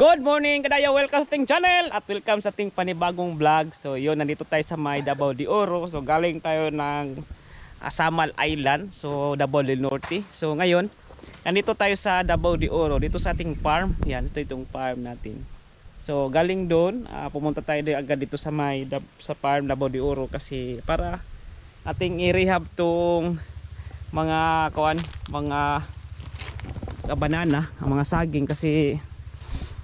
Good morning kadaya, welcome sa ating channel at welcome sa ating panibagong vlog. So yun, nandito tayo sa may Davao de Oro. So galing tayo ng Samal Island, so Davao del Norte. So ngayon, nandito tayo sa Davao de Oro, dito sa ating farm. Yan, ito itong farm natin. So galing doon, pumunta tayo agad dito sa may sa farm Davao de Oro kasi para ating i-rehab tong mga mga banana, ang mga saging kasi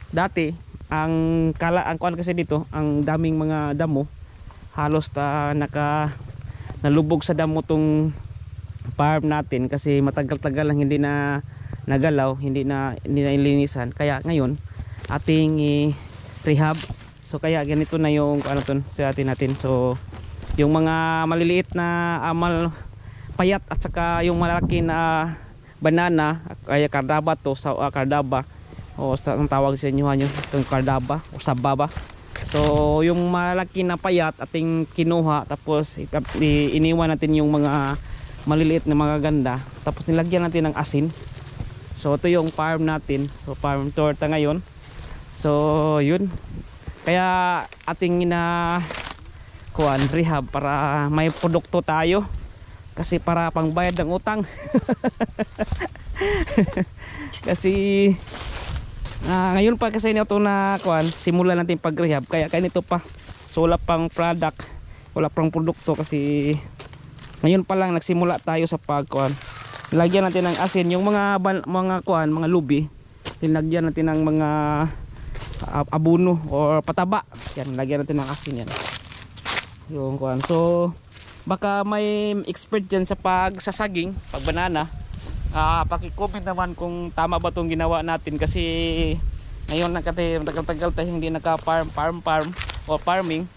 dati ang kuan kasi dito, ang daming mga damo, halos nalubog sa damo tong farm natin kasi matagal-tagal lang hindi na nagalaw, hindi na ilinisan. Kaya ngayon ating rehab. So kaya ganito na yung sa atin natin. So yung mga maliliit na payat at saka yung malaki na banana, kaya kardaba to, sa kardaba o ang tawag sa inyo itong kardaba o sababa. So yung malaki na payat ating kinuha, tapos iniwan natin yung mga maliliit na mga ganda, tapos nilagyan natin ng asin. So ito yung farm natin. So farm tour ta ngayon. So yun, kaya ating rehab para may produkto tayo kasi para pangbayad ng utang. Kasi ngayon pa kasi ito na simula natin pag-rehab, kaya kanito pa. So wala pang product, wala pang produkto kasi ngayon pa lang nagsimula tayo sa lagyan natin ng asin yung mga lubi, linagyan natin ng mga abono or pataba. Yan, lagyan natin ng asin yan. Yung so baka may expert dyan sa pagsasaging, pag banana. Paki-comment naman kung tama ba itong ginawa natin kasi ngayon tagal-tagal tayo hindi naka-farm o farming.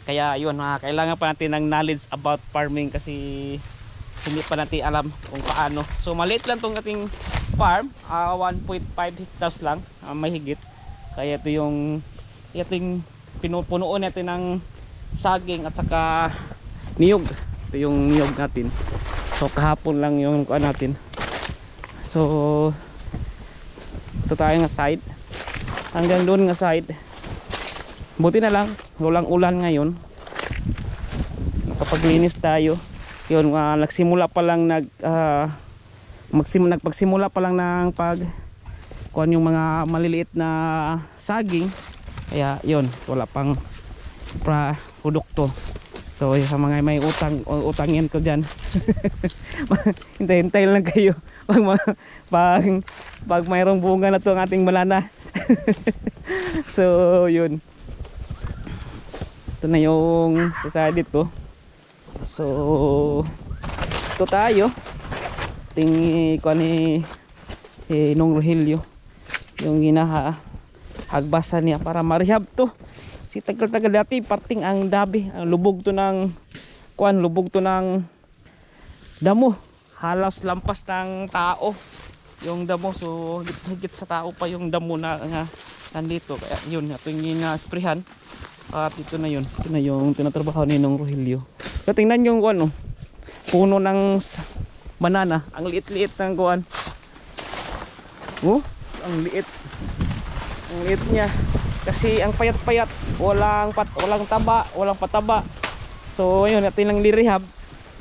Kaya yun, kailangan pa natin ng knowledge about farming kasi hindi pa natin alam kung paano. So maliit lang itong ating farm, 1.5 hectares lang, may higit. Kaya ito yung pinupunuan natin ng saging at saka niyog. Ito yung niyog natin. So kahapon lang yung natin. So ito tayo nga side, hanggang doon nga side. Buti na lang walang ulan ngayon, nakapaglinis tayo. Yun, nagsimula pa lang nagpagsimula pa lang ng yung mga maliliit na saging. Kaya yun, wala pang produkto. So sa mga may utangin ko dyan, hintay lang kayo pag mayroong bunga na to ang ating banana. So yun, ito na yung sa dito. So ito tayo ting Nong Rogelio, yung hagbasa niya para marehab to. Si tagal-tagal dati parting ang dabi, ang lubog to ng damo, halos lampas ng tao yung damo. So higit sa tao pa yung damo na nandito. Kaya yun, ito yung sprayhan. At ito na yung tinatrabaho ni Nong Rogelio. So tingnan yung puno ng banana, ang liit-liit ng ang liit niya kasi ang payat-payat, walang taba, walang pataba. So ayun, natin lang lirehab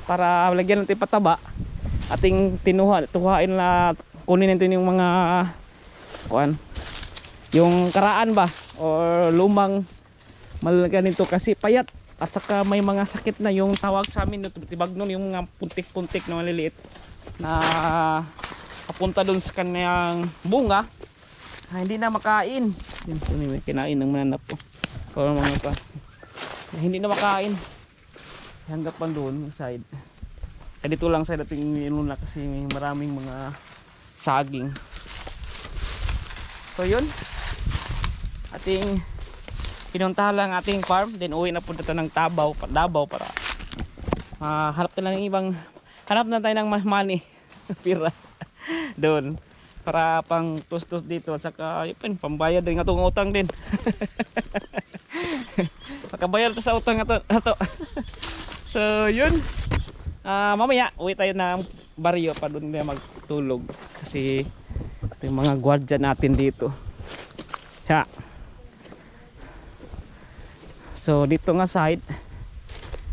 para lagyan natin pataba. Ating tuhain na kunin natin yung mga yung karaan ba or lumang malagyan nito kasi payat at saka may mga sakit na, yung tawag sa amin tibagnon, yung mga puntik-puntik na maliliit na papunta doon sa kanyang bunga. Hindi na makain. Yan, kinain ng mananap po. O mga hindi na makain. Hanggang pa doon side. Kaya dito lang sa dating inuna kasi may maraming mga saging. So yun, ating pinuntahan lang ating farm, then uwi na po dito ng Davao para hanap na tayo ng money pira doon para pang tustos dito at saka yun, pambayad din atong utang din. Makabayad sa utang ato. So yun, mamaya uwi tayo ng baryo pa doon na magtulog kasi ito yung mga gwardiya natin dito. Siya. So dito nga side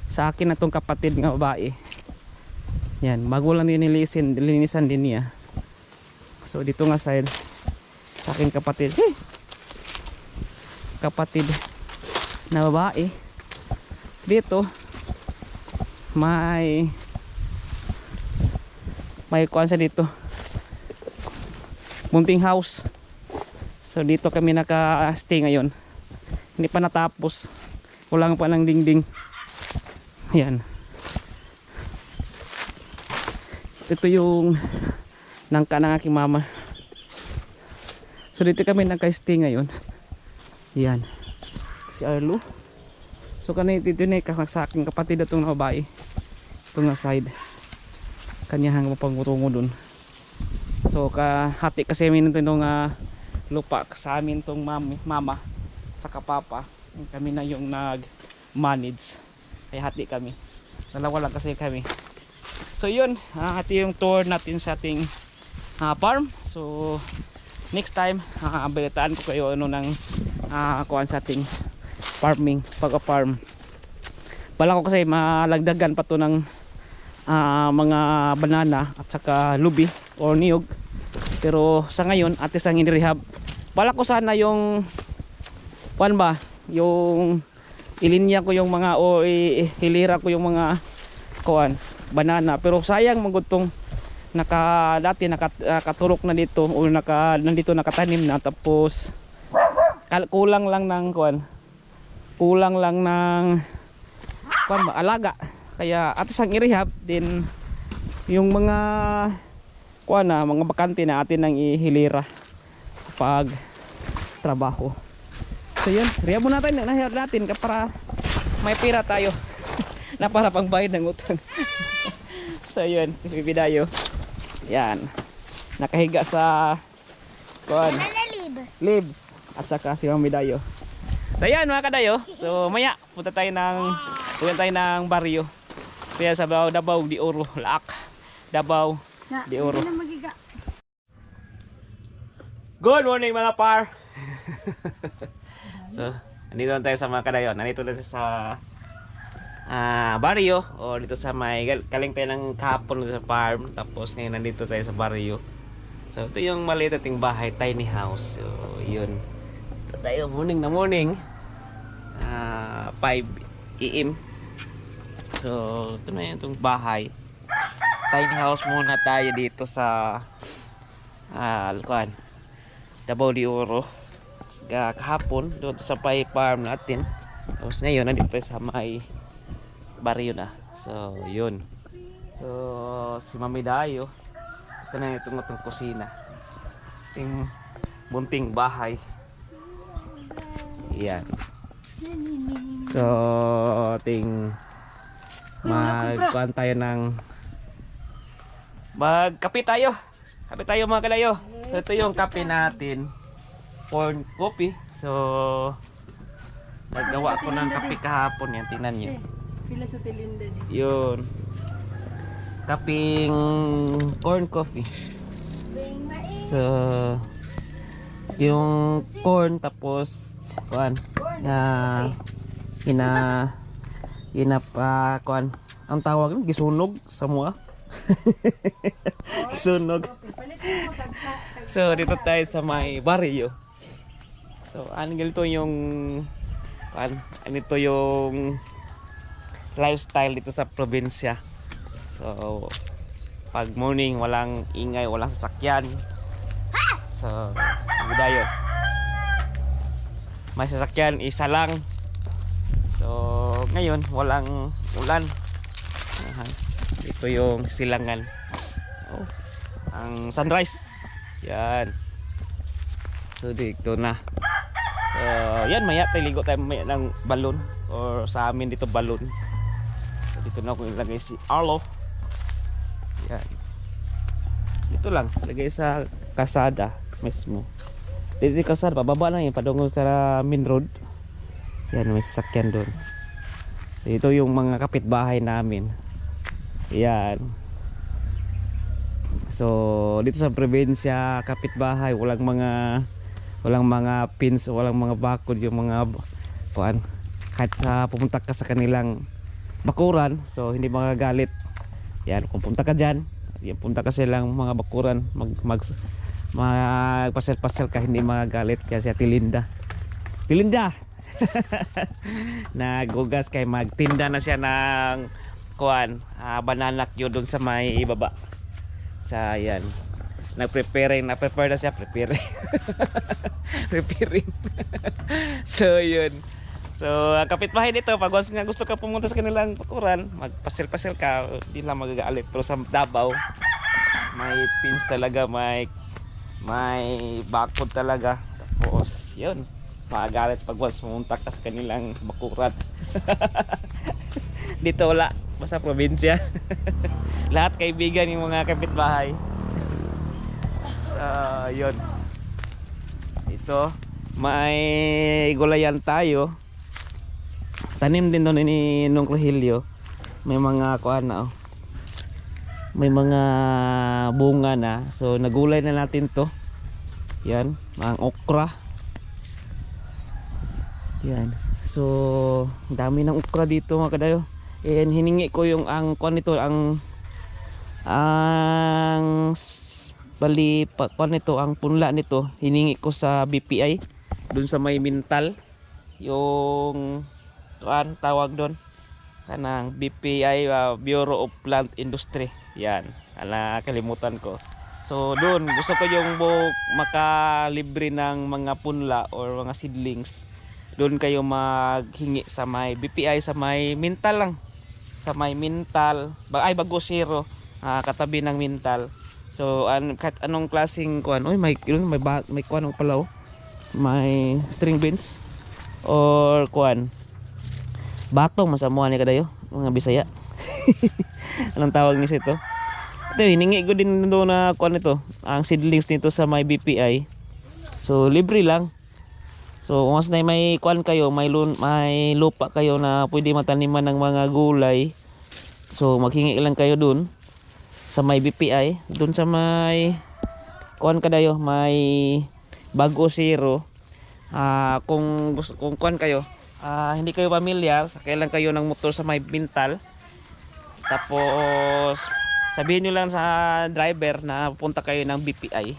sa akin na tong kapatid nga babae. Yan, bago lang din linisan din niya. So dito nga side sa akin kapatid. Kapatid na babae. Dito may kuan sa dito. Munting house. So dito kami naka-stay ngayon. Hindi pa natapos. Kulang pa ng dingding. Ayan. Ito yung nangka ng aking mama. So dito kami naka-stay ngayon. Ayan. Si Arlo. So kanina dito na sa aking kapatid itong babae. Ito nga side. Kanya hanggang pangutungo dun. So kahati kasi amin itong lupa sa amin itong mama saka papa. Kami na yung nag-manage. Kaya hati kami. Dalawa lang kasi kami. So yun, ito yung tour natin sa ating farm. So next time, balitaan ko kayo ano ng kuhan sa ating farming, pag-farm. Bala ko kasi malagdagan pa to ng mga banana at saka lubi or niyog. Pero sa ngayon, atis ang inirehab. Bala ko sana yung kuhan ba, yung ilinya ko yung mga o hilira ko yung mga kuhan, banana. Pero sayang magutong dati nakaturok na dito o nandito nakatanim na, tapos kulang lang ng kuhan, kulang lang ng kuhan ba, alaga. Kaya atis ang i-rehab din yung mga kuhan na mga bakante na atin ang ihilira sa pag trabaho. So yun, rehab muna natin para may pira tayo na para pangbayad ng utang. So yun, bibidayo. Yan, nakahiga sa kuhan, leaves at saka si Mami Dayo. So yan mga kadayo, so maya punta tayo ng baryo. Kaya sa Davao de Oro, Laak, Davao de Oro. Good morning mga par. So nandito tayo sa mga kadayo. Nandito tayo sa baryo, o dito sa may galing tayo ng kahapon sa farm, tapos ngayon nandito tayo sa baryo. So ito yung maliit nating bahay, tiny house. So yun, ito tayo morning na morning, 5 AM. So ito na yung itong bahay, tiny house muna tayo dito sa Davao de Oro. Kahapon doon sa pay farm natin, tapos ngayon nandito tayo sa may baryo na. So yun, so si Mami Dayo, ito na itong kusina, itong bunting bahay. Yan. So ating magkuhan tayo ng magkape tayo. Kape tayo mga kalayo. So ito yung kape natin, corn coffee. So naggawa ko ng kape kahapon, yan, tingnan nyo. Pila sa tilinda din. Yun, kaping corn coffee. So yung corn, tapos kuan kuan ang tawag ng gisunog sa mga sunog. So dito tayo sa may baryo. So ganito yung ganito yung lifestyle dito sa probinsya. So pag morning, walang ingay, walang sasakyan. So bidayo, may sasakyan isa lang. So ngayon walang ulan. Ito yung silangan, ang sunrise. Yan. So dito na. So yan, maya tayo ligo tayo maya ng balon, or sa amin dito balon. So dito na ako ilagay si Arlo. Yan. Dito lang lagay sa kasada mismo. Dito di kasada, pababa lang yun, padungong sa main road. Yan, may sasakyan doon. So ito yung mga kapitbahay namin. Yan. So dito sa probinsya, kapitbahay, walang mga walang mga pins, walang mga bakod yung mga kuan. Kahit pumunta ka sa kanilang bakuran, so hindi magagalit. Yan, kung punta ka dyan, yan, punta ka silang mga bakuran, magpasel-pasel ka, hindi magagalit. Kaya si Ate Linda nagugas kay magtinda na siya ng kuan, banana cue doon sa may ibaba. Sa yan, prepare na siya, preparing. So yun. So kapitbahay dito, pag gusto ka pumunta sa kanilang bakuran, magpasel-pasel ka, hindi lang magagalit. Pero sa Davao, may pins talaga, may bakod talaga. Tapos yun, magagalit pag pumunta ka sa kanilang bakuran. Dito wala, basta probinsya. Lahat kaibigan yung mga kapitbahay. Yun. Ito, may gulayan tayo. Tanim din doon ni Nung Rogelio. May mga kuan na, oh. May mga bunga na. So nagulay na natin to. Yan, ang okra. Yan. So dami ng okra dito mga kadayo. And hiningi ko yung ang kuan nito, bali kuan nito, ang punla nito, hiningi ko sa BPI dun sa may Mintal. Yung kuan tawag doon, kanang BPI, Bureau of Plant Industry. Yan, kalimutan ko. So doon gusto ko yung makalibre ng mga punla or mga seedlings. Doon kayo maghingi sa may BPI, sa may Mintal lang, sa may Mintal, Bago Zero, katabi ng Mintal. So kahit anong klaseng kuan, may kuan pala, may string beans or kuan, batong masamuha ni kadayo mga Bisaya. Anong tawag niya ito? Ito, hiningi ko din doon na kuan ito, ang seedlings nito sa may BPI. So libre lang. So once na may kuan kayo, may lupa kayo na pwede mataniman ng mga gulay, so maghingi lang kayo dun sa may BPI, dun sa may kuan kadayo, may Bago Zero. Kung kuan kayo, hindi kayo pamilyar, sakay lang kayo ng motor sa may Mintal. Tapos sabihin nyo lang sa driver na pupunta kayo ng BPI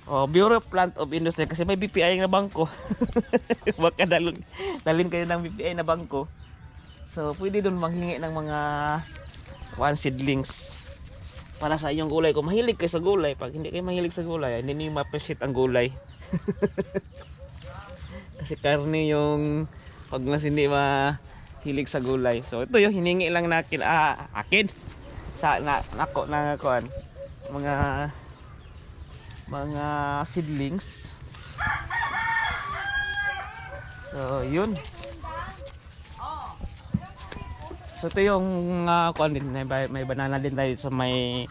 o Bureau of Plant of Industry, kasi may BPI na bangko. Baka dalhin kayo ng BPI na bangko. So pwede doon manghingi ng mga seedlings para sa inyong gulay. Kung mahilig kayo sa gulay, pag hindi kayo mahilig sa gulay, hindi niyo ma-appreciate ang gulay. Kasi karne yung pag mas hindi mahilig sa gulay. So ito yung hiningi lang natin, akin sa nako na kuan, mga seedlings. So yun. So ito yung kuan din, may banana din tayo sa may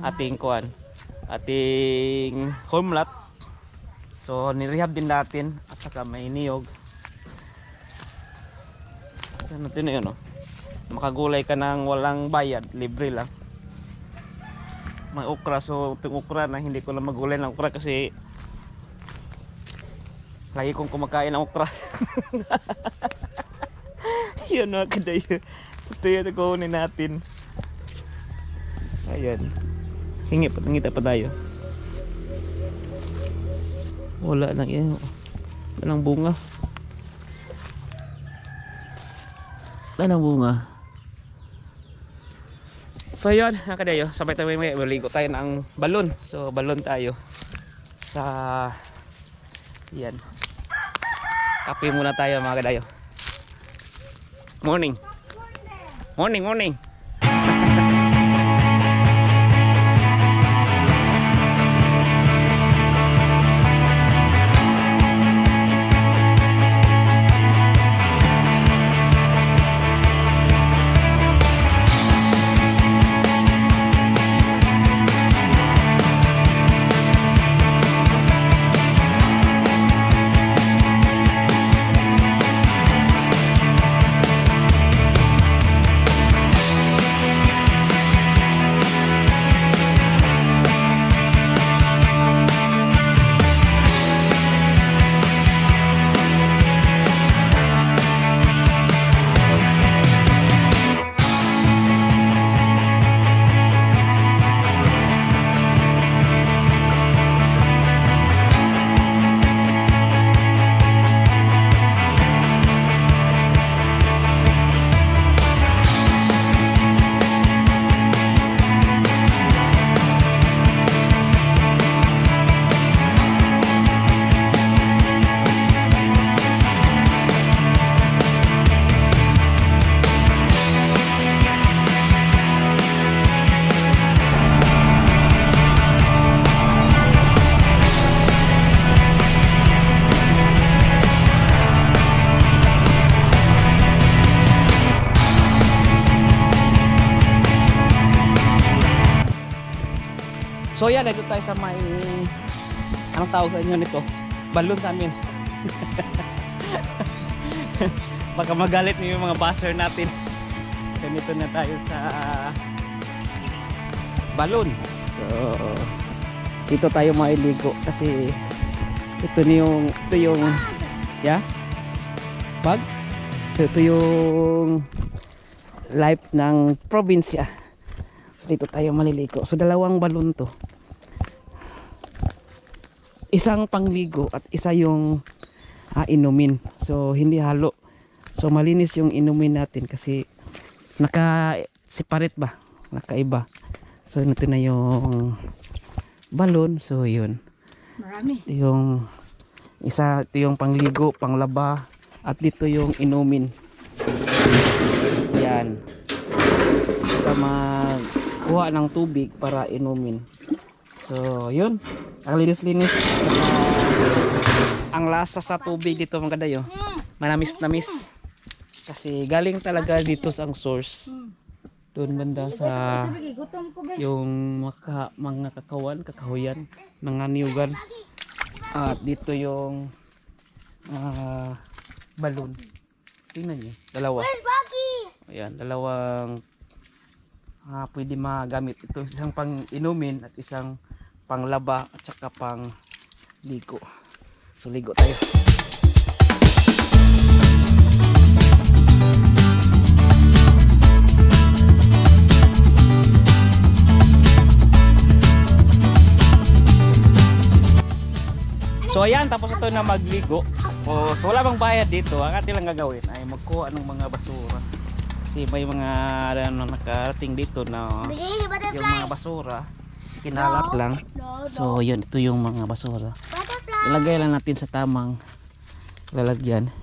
ating kuan, ating home lot. So nirehab din natin, at saka may niyog. So natin na yun, makagulay ka ng walang bayad, libre lang. May okra, so itong okra na hindi ko lang magulay ng okra kasi lagi kong kumakain ng okra. Yun mga kadayo. So ito yun, kukunin natin. Ayan, hingita pa tayo. Wala nang yan, wala nang bunga. Wala nang bunga. So yun mga kadayo, sabay tayo may maligo tayo ng balon. So balon tayo sa yan. Kape muna tayo mga kadayo. Morning. Morning. So yan, nandito tayo sa may, anong tawag sa inyo nito? Balloon sa amin. Baka magalit niyo yung mga buzzer natin. Ganito na tayo sa balloon. So dito tayo mailigo kasi ito yung yeah, bag. So ito yung life ng probinsya. So dito tayo maliligo. So dalawang balon to. Isang pangligo at isa yung inumin. So hindi halo. So malinis yung inumin natin kasi naka-separate ba? Nakaiba. So ito na yung balon. So yun. Marami. Yung isa, ito yung pangligo, panglaba, at dito yung inumin. Yan. Ito magkuha ng tubig para inumin. So yun, ang linis-linis. Ang lasa sa tubig dito mga kadayo, manamis-namis. Kasi galing talaga dito sa ang source. Doon banda sa yung mga kakahuyan, mga niyugan. At dito yung balon. Tingnan niyo, dalawa. Ayan, dalawang pwede magamit. Ito isang pang inumin at isang panglaba at saka pang ligo. So ligo tayo. So ayan, tapos ito na magligo. So wala bang bayad dito. Ang ating lang gagawin ay magkuha ng mga basura. Kasi may mga nakarating dito na yung mga basura kinalat lang. So yun, ito yung mga basura. Ilagay lang natin sa tamang lalagyan.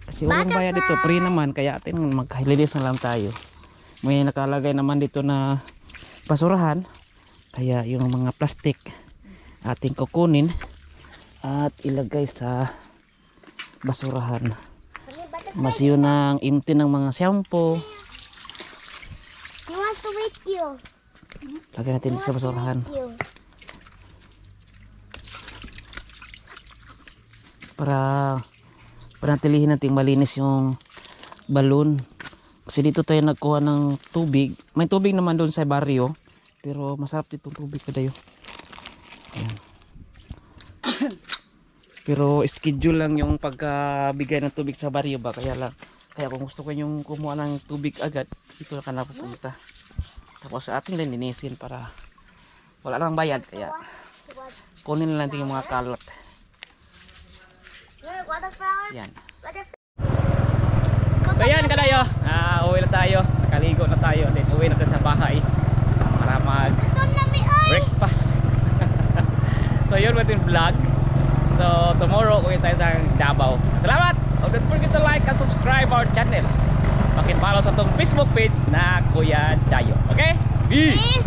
Kasi walang bayad dito, free naman. Kaya atin maghilinis na lang tayo. May nakalagay naman dito na basurahan. Kaya yung mga plastic ating kukunin at ilagay sa basurahan. Mas yun ang empty ng mga shampoo. You want to meet you? Lagay natin sa basurahan para panatilihin natin malinis yung balon. Kasi dito tayo nagkuha ng tubig. May tubig naman doon sa baryo, pero masarap ditong tubig kadayo. Ayan. Pero schedule lang yung pagkabigay ng tubig sa baryo ba, kaya kung gusto ko yung kumuha ng tubig agad, dito na ka napupunta. Tapos sa ating linisin para wala nang bayad, kaya kunin lang natin yung mga kalat. Yan. So yan kadayo, uwi na tayo, nakaligo na tayo, then uwi na tayo sa bahay para mag breakfast. So yun yung vlog. So tomorrow uwi tayo ng Davao. Salamat! Don't forget to like and subscribe our channel. Pakipollow sa itong Facebook page na Kuya Dayo. Okay? Peace!